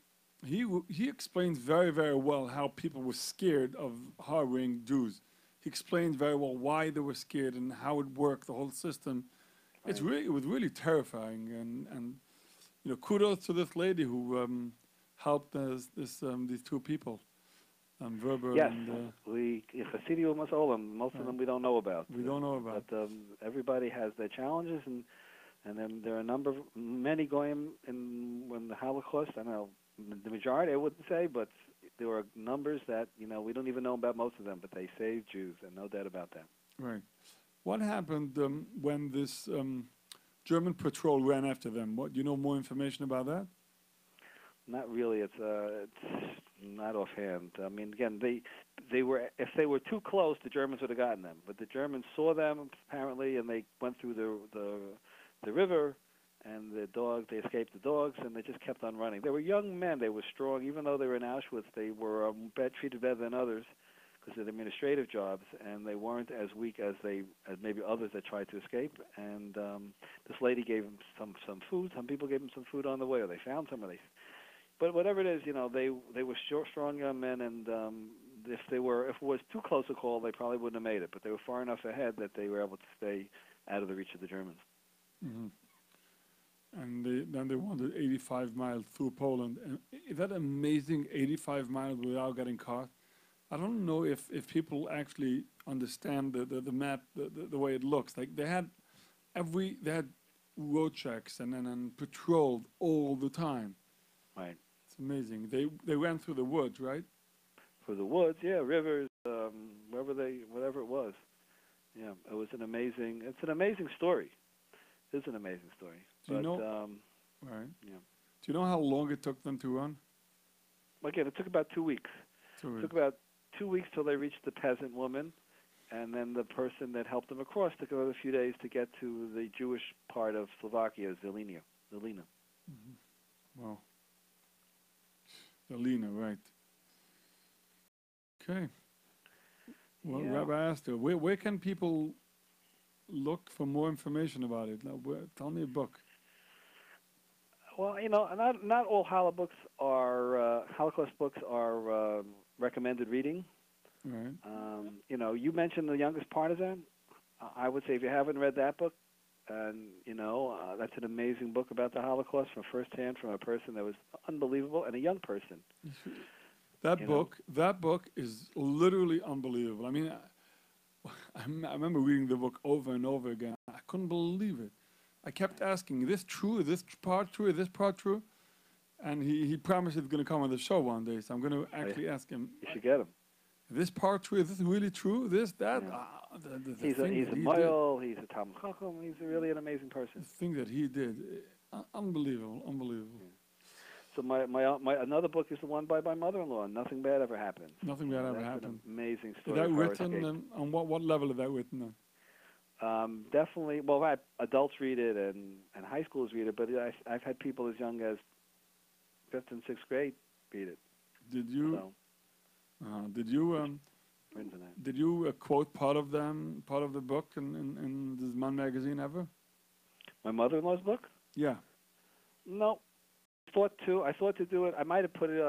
explains very, very well how people were scared of harboring Jews. He explains very well why they were scared and how it worked, the whole system. Right. It was really terrifying, and kudos to this lady who helped these 2 people. and Verber
Yes,
and
we Chassidim Masolim. Most of
right.
them we don't know about.
We don't know about.
But everybody has their challenges, and then there are many goyim when the Holocaust. I don't know the majority, I wouldn't say, but there were numbers that we don't even know about most of them. But they saved Jews, and no doubt about that.
Right. What happened when this German patrol ran after them? What do you know more information about that?
Not really. It's not offhand. I mean, again, they were if they were too close, the Germans would have gotten them. But the Germans saw them apparently, and they went through the river, and they escaped the dogs, and they just kept on running. They were young men. They were strong, even though they were in Auschwitz. They were treated better than others because of the administrative jobs, and they weren't as weak as maybe others that tried to escape. And this lady gave them some food. Some people gave them some food on the way, or they found some of these. But whatever it is, they were strong young men, and if it was too close a call, they probably wouldn't have made it. But they were far enough ahead that they were able to stay out of the reach of the Germans.
Mm-hmm. And then they wandered 85 miles through Poland. And is that amazing, 85 miles without getting caught? I don't know if people actually understand the map, the way it looks. Like they had road checks and patrolled all the time.
Right.
It's amazing. They ran through the woods, right?
Through the woods, yeah, rivers, whatever it was. Yeah, it's an amazing story. It's an amazing story.
Do you know? Right. Yeah. Do you know how long it took them to run?
Again, it took about 2 weeks. It took about 2 weeks till they reached the peasant woman, and then the person that helped them across took another few days to get to the Jewish part of Slovakia, Zelina.
Mm-hmm. Wow. Zelina, right. Okay. Well, yeah. Rabbi Astor, where can people look for more information about it? Tell me a book.
Well, not all Holocaust books are recommended reading.
Right.
You mentioned The Youngest Partisan. I would say if you haven't read that book, and that's an amazing book about the Holocaust from firsthand, from a person that was unbelievable and a young person.
That book is literally unbelievable. I mean, I remember reading the book over and over again. I couldn't believe it. I kept asking, is this true? Is this part true? Is this part true? And he promised he's going to come on the show one day, so I'm going to actually ask him.
You should get him.
Is this part true? Is this really true? This, that?
Yeah. He's a Moyle. He's a Talmud Chacham. He's really an amazing person.
The thing that he did, unbelievable. Yeah.
So my another book is the one by my mother-in-law. Nothing bad ever happened.
Nothing bad ever happened.
An amazing story.
Is that written on what level is that written on?
Definitely. Well, adults read it and high schools read it, but I've had people as young as 5th and 6th grade read it.
Did you? So, did you quote part of the book in the Zman magazine ever?
My mother-in-law's book?
Yeah.
No. I thought to do it. I might have put it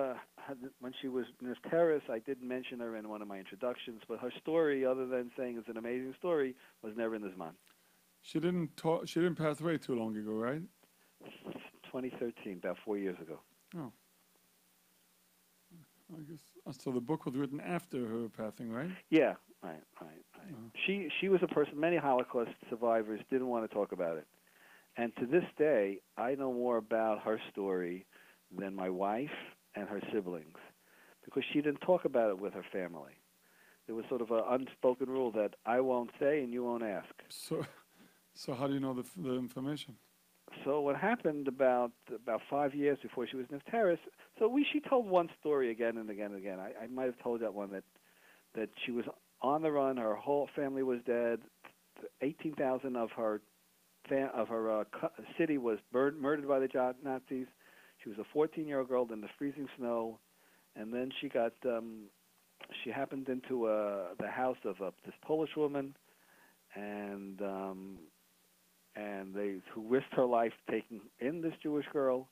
when she was Miss Terrace. I did mention her in one of my introductions, but her story, other than saying it's an amazing story, was never in the Zman.
She didn't pass away too long ago, right?
2013, about 4 years ago.
Oh. I guess so. The book was written after her passing, right?
Yeah, right. She was a person. Many Holocaust survivors didn't want to talk about it, and to this day, I know more about her story than my wife and her siblings, because she didn't talk about it with her family. There was sort of an unspoken rule that I won't say and you won't ask.
So how do you know the information?
So what happened about 5 years before she was Niftaris, she told one story again and again and again. I might have told that one that she was on the run, her whole family was dead, 18,000 of her city was murdered by the Nazis. She was a 14-year-old girl in the freezing snow, and then she happened into the house of this Polish woman, and who risked her life taking in this Jewish girl,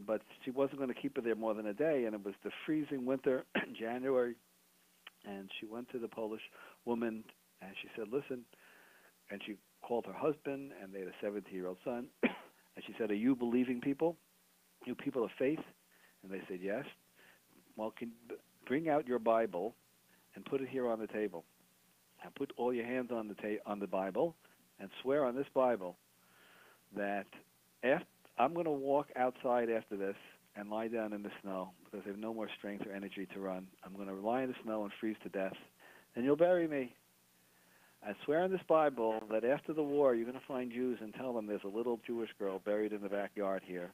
but she wasn't going to keep her there more than a day, and it was the freezing winter in January, and she went to the Polish woman, and she said, listen, and she called her husband, and they had a 17-year-old son, and she said, are you believing people? You people of faith? And they said, yes. Well, bring out your Bible and put it here on the table. And put all your hands on the Bible and swear on this Bible that I'm going to walk outside after this and lie down in the snow because I have no more strength or energy to run. I'm going to lie in the snow and freeze to death, and you'll bury me. I swear on this Bible that after the war you're going to find Jews and tell them there's a little Jewish girl buried in the backyard here.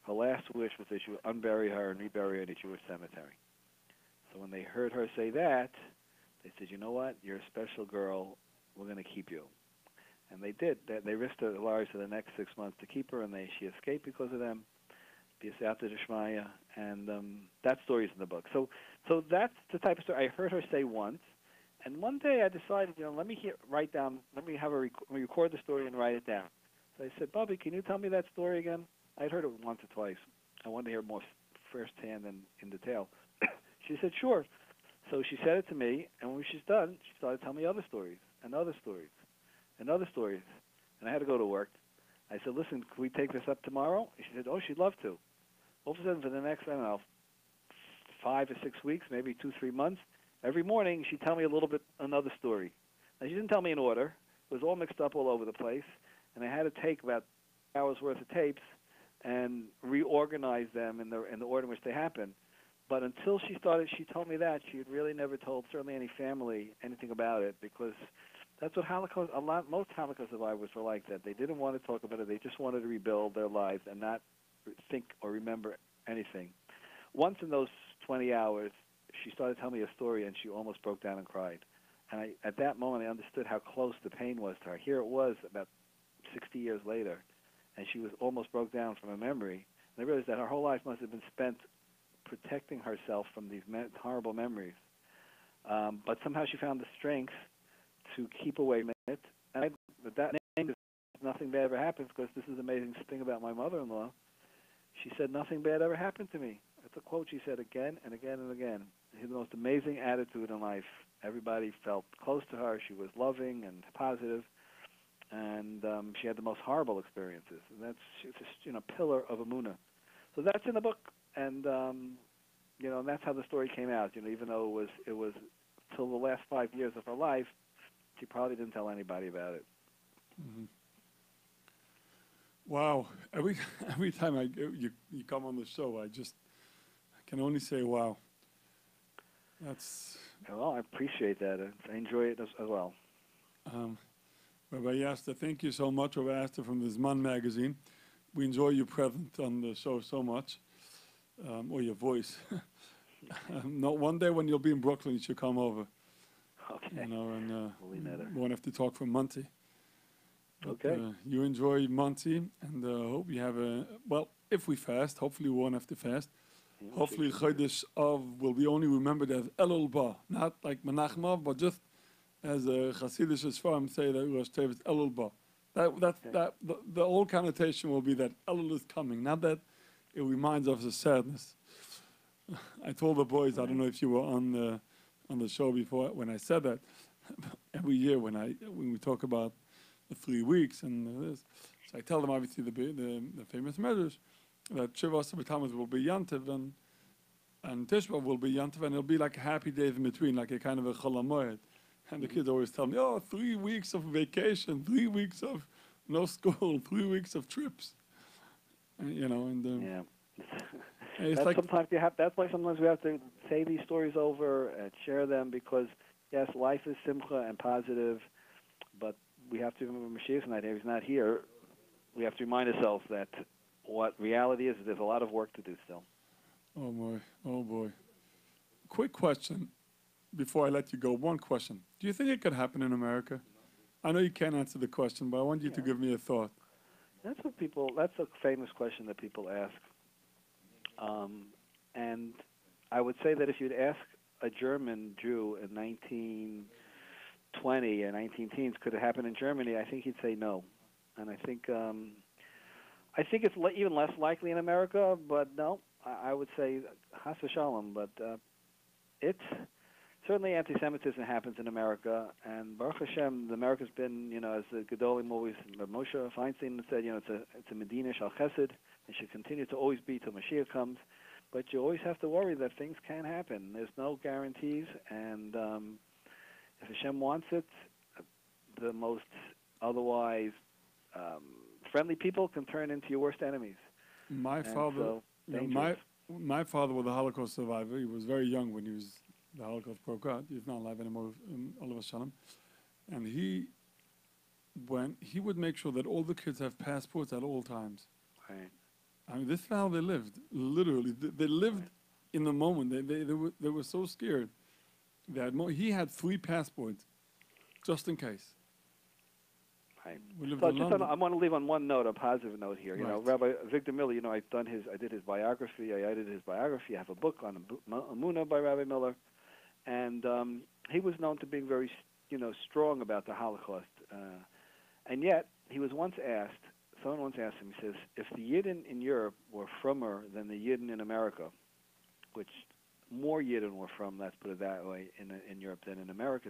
Her last wish was that you unbury her and rebury her in a Jewish cemetery. So when they heard her say that, they said, you know what, you're a special girl, we're going to keep you. And they did. They risked their lives for the next 6 months to keep her, and she escaped because of them. B'yasata d'shmaya, and that story's in the book. So that's the type of story I heard her say once, and one day I decided, let me record the story and write it down. So I said, Bobby, can you tell me that story again? I'd heard it once or twice. I wanted to hear it more firsthand and in detail. She said, sure. So she said it to me, and when she's done, she started telling me other stories and other stories and other stories. And I had to go to work. I said, listen, can we take this up tomorrow? She said, oh, she'd love to. All of a sudden, for the next, 5 or 6 weeks, maybe 2-3 months, every morning she'd tell me another story. Now, she didn't tell me in order. It was all mixed up all over the place. And I had to take about hours worth of tapes and reorganize them in the order in which they happened. But until she told me that, she had really never told certainly any family anything about it, because that's what most Holocaust survivors were like that. They didn't want to talk about it. They just wanted to rebuild their lives and not think or remember anything. Once in those 20 hours, she started telling me a story, and she almost broke down and cried. And at that moment, I understood how close the pain was to her. Here it was about 60 years later, and she was almost broke down from a memory. And I realized that her whole life must have been spent protecting herself from these horrible memories. But somehow she found the strength to keep away from it. And that name is nothing bad ever happens, because this is the amazing thing about my mother-in-law. She said nothing bad ever happened to me. That's a quote she said again and again and again. She had the most amazing attitude in life. Everybody felt close to her. She was loving and positive, and she had the most horrible experiences. And she's a pillar of Emunah. So that's in the book, and and that's how the story came out. Even though it was till the last 5 years of her life, she probably didn't tell anybody about it.
Mm-hmm. Wow! Every time you come on the show, I can only say wow.
Well, I appreciate that. I enjoy it as well.
Rabbi Yasta, thank you so much, Rabbi Yasta from the Zman magazine. We enjoy your presence on the show so much, or your voice. One day when you'll be in Brooklyn, you should come over.
Okay.
And we won't have to talk for Monty.
Okay.
You enjoy Monty, and hope you have if we fast, hopefully we won't have to fast. Yeah, hopefully Chodesh Av will be only remembered as Elul Ba, not like Menachem Av, but just as a Hasidic Sfarim say that Rosh Tevis Elul Ba. The whole connotation will be that Elul is coming, not that it reminds us of sadness. I told the boys, I don't know if you were on the show before when I said that. Every year when we talk about the 3 weeks and this, so I tell them obviously the famous measures that Shivas B'Tammuz will be Yantiv and Tishba will be Yantiv, and it'll be like a happy days in between, like a kind of a Chol HaMoed. And the kids always tell me, 3 weeks of vacation, 3 weeks of no school, 3 weeks of trips.
Yeah.
It's like
sometimes that's why sometimes we have to say these stories over and share them, because yes, life is simcha and positive, but we have to remember Mashiach's not here. He's not here. We have to remind ourselves that what reality is there's a lot of work to do still.
Oh boy. Quick question before I let you go. One question. Do you think it could happen in America? I know you can't answer the question, but I want you to give me a thought.
That's a famous question that people ask. And I would say that if you'd ask a German Jew in 1920 or 19-teens, could it happen in Germany? I think he'd say no. And I think it's even less likely in America, but no, I would say Chas v'Shalom. But it's certainly anti-Semitism happens in America, and Baruch Hashem, America's been, as the Gedolim always, Moshe Feinstein said, it's a Medina Shal Chesed. It should continue to always be till Mashiach comes. but you always have to worry that things can happen. There's no guarantees, and if Hashem wants it, the most otherwise friendly people can turn into your worst enemies.
My
And
father,
so,
you know,
dangerous.
my father was a Holocaust survivor. He was very young when the Holocaust broke out. He's not alive anymore, Oliver Shalom. And he would make sure that all the kids have passports at all times.
Right.
I mean, this is how they lived. Literally, they lived in the moment. They were so scared. He had 3 passports, just in case.
Right.
We lived
So
in
just
London.
I want to leave on one note, a positive note here. You know,
Right.
Rabbi Victor Miller. You know, I did his biography. I edited his biography. I have a book on Amunah by Rabbi Miller, and he was known to being very, strong about the Holocaust. And yet, he was once asked. Someone once asked him. He says, "If the Yidden in Europe were frommer than the Yidden in America, which more Yidden were from, let's put it that way, in Europe than in America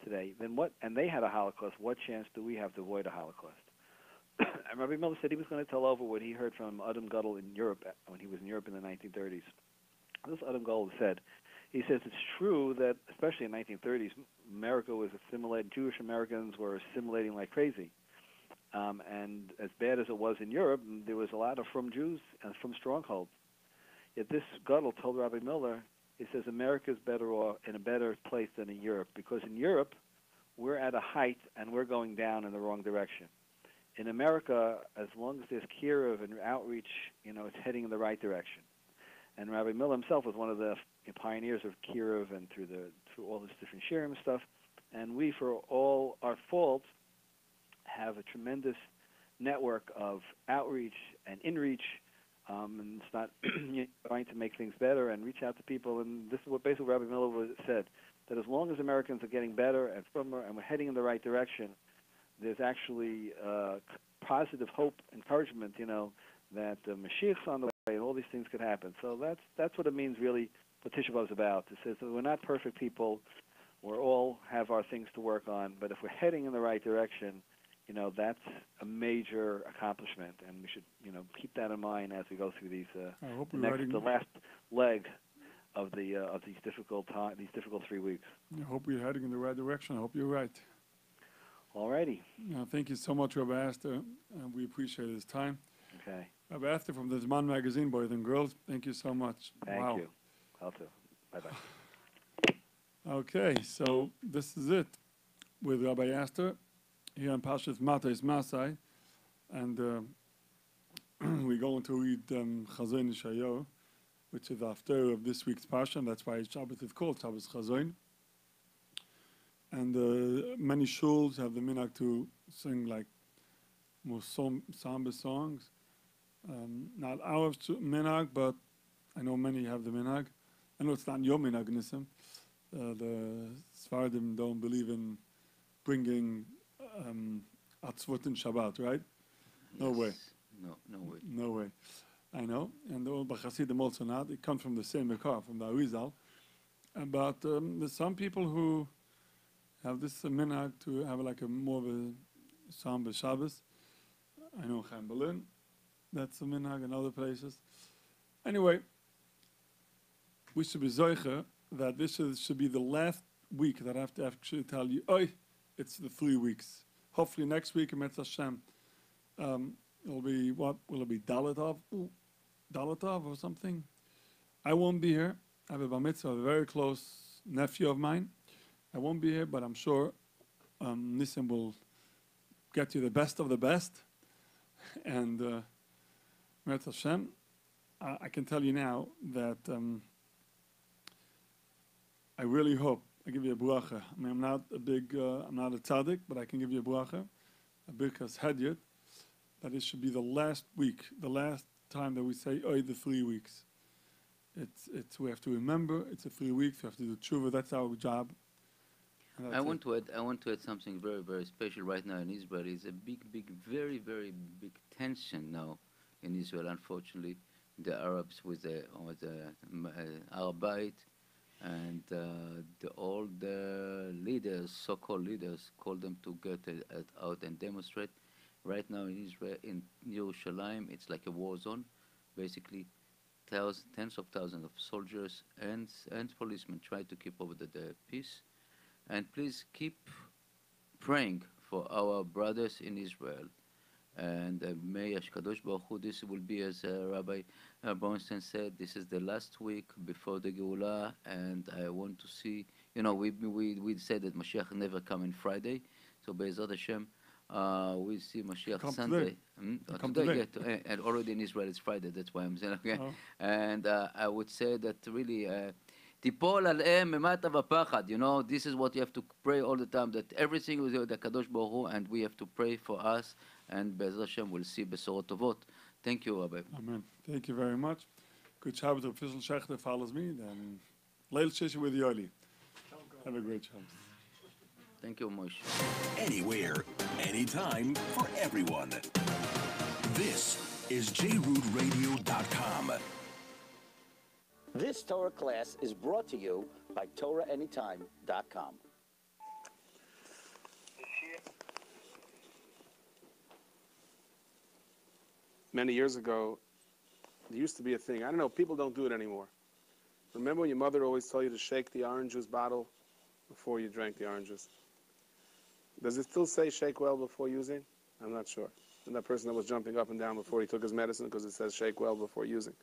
today, then what? And they had a Holocaust. What chance do we have to avoid a Holocaust?" And Rabbi Miller said he was going to tell over what he heard from Adam Gadol in Europe when he was in Europe in the 1930s. This Adam Gadol said, he says it's true that especially in the 1930s, America was assimilating. Jewish Americans were assimilating like crazy. And as bad as it was in Europe, there was a lot of from Jews and from strongholds. Yet this Gadol told Rabbi Miller, he says America's better off in a better place than in Europe, because in Europe we're at a height and we're going down in the wrong direction. In America, as long as there's kiruv and outreach, it's heading in the right direction. And Rabbi Miller himself was one of the pioneers of kiruv and through all this different shirim stuff. And we, for all our faults, have a tremendous network of outreach and inreach, and it's not trying to make things better and reach out to people. And this is what basically Rabbi Miller said, that as long as Americans are getting better and firmer and we're heading in the right direction, there's actually positive hope, encouragement, that Mashiach's on the way and all these things could happen. So that's what it means really what Tisha B'Av is about. It says that we're not perfect people. We all have our things to work on, but if we're heading in the right direction, that's a major accomplishment, and we should, keep that in mind as we go through these the last leg of these difficult 3 weeks.
I hope we're heading in the right direction. I hope you're right.
All righty.
Thank you so much, Rabbi Astor. We appreciate his time.
Okay.
Rabbi Astor from the Zman magazine, boys and girls. Thank you so much.
Thank you. I'll too. Bye-bye.
Okay, so this is it with Rabbi Astor here on Pashas Matais Masai, and we're going to read Chazon Yeshayahu, which is after of this week's Pasha, and that's why Shabbat is called Shabbos Chazon. And many shuls have the minhag to sing like more somber songs. Not our minhag, but I know many have the minhag. I know it's not your minhag, Nissim. The Sfardim don't believe in bringing atzvot in Shabbat, right?
Yes.
No way.
No way.
No way. I know. And the Bachasidim also not. It comes from the same Mekar, from the Arizal. But there's some people who have this minhag to have like a more of a somber Shabbos. I know Chaim Berlin, that's a minhag, in other places. Anyway, we should be zoicher that this should be the last week that I have to actually tell you, it's the 3 weeks. Hopefully next week, Emet Hashem, it'll be, what, will it be Dalatov? Dalatov or something? I won't be here. I have a bar mitzvah, a very close nephew of mine. I won't be here, but I'm sure Nissim will get you the best of the best. And Emet Hashem, I can tell you now that I really hope I give you a bracha. I mean, I'm not a tzaddik, but I can give you a bracha, a birkas hedyot, that it should be the last week, the last time that we say, the 3 weeks. We have to remember, it's a 3 weeks, we have to do tshuva, that's our job.
I want to add something very, very special right now in Israel. It's a big, very, very big tension now in Israel, unfortunately. The Arabs with the Arabite, and all the leaders, so-called leaders, call them to get out and demonstrate. Right now in Israel, in Yerushalayim, it's like a war zone. Basically, tens of thousands of soldiers and policemen try to keep over the peace. And please keep praying for our brothers in Israel. And may Kadosh Baruch Hu, this will be, as Rabbi Bornstein said, this is the last week before the Geulah, and I want to see, we said that Mashiach never come on Friday, so Be'ezrat Hashem, we see Mashiach Sunday. Today. And already in Israel it's Friday, that's why I'm saying, okay. Oh. And I would say that really, Tipol alem memata v'pachad. This is what you have to pray all the time, that everything is the Kadosh Baruch Hu, and we have to pray for us, and Be'ezrat Hashem will see Besorot Tovot. Thank you, Rabbi.
Amen. Thank you very much. Good Shabbat to official Shechter follows me, then Leil Shishi with Yoli. Have a great Shabbat.
Thank you, Moshe.
Anywhere, anytime, for everyone. This is jrootradio.com.
This Torah class is brought to you by TorahAnytime.com.
Many years ago, there used to be a thing. I don't know, people don't do it anymore. Remember when your mother always told you to shake the orange juice bottle before you drank the orange juice? Does it still say shake well before using? I'm not sure. And that person that was jumping up and down before he took his medicine because it says shake well before using.